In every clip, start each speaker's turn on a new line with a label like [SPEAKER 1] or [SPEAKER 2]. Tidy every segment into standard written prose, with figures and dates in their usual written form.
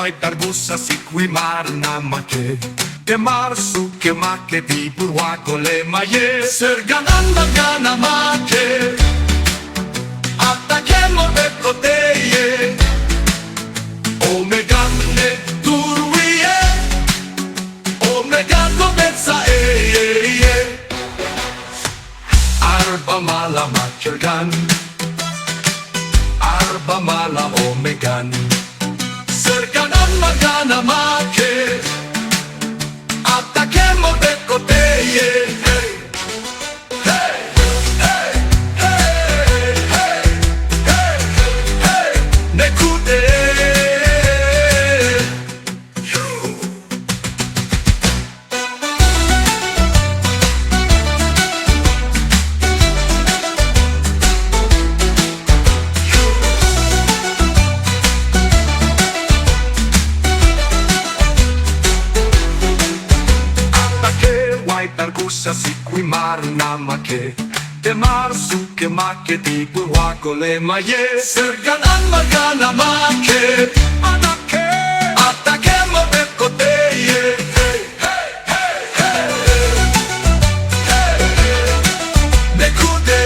[SPEAKER 1] white tarbusa si qui marna make Marsu che macche di burwaco le maie Serganan magana make Addagge Morbeb Godde Omeganne durwie Omeganno bezza Arba mala macergan Arba mala omegan Serganan magana make Addagge Morbeb Godde hey hey hey hey hey hey hey nekude Targusa si qui marna make Marsu che macche di burwaco le maie Serganan magana make Addagge Morbeb Godde hey hey hey hey hey nekude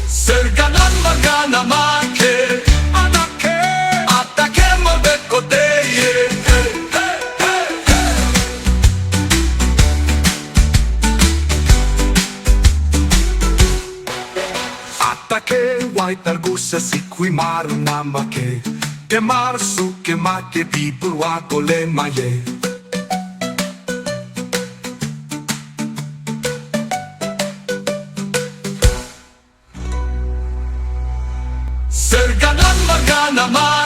[SPEAKER 1] Serganan magana make Addagge Morbeb Godde Addagge white targusa si qui marna make Marsu che macche di burwaco le maie Serganan magana make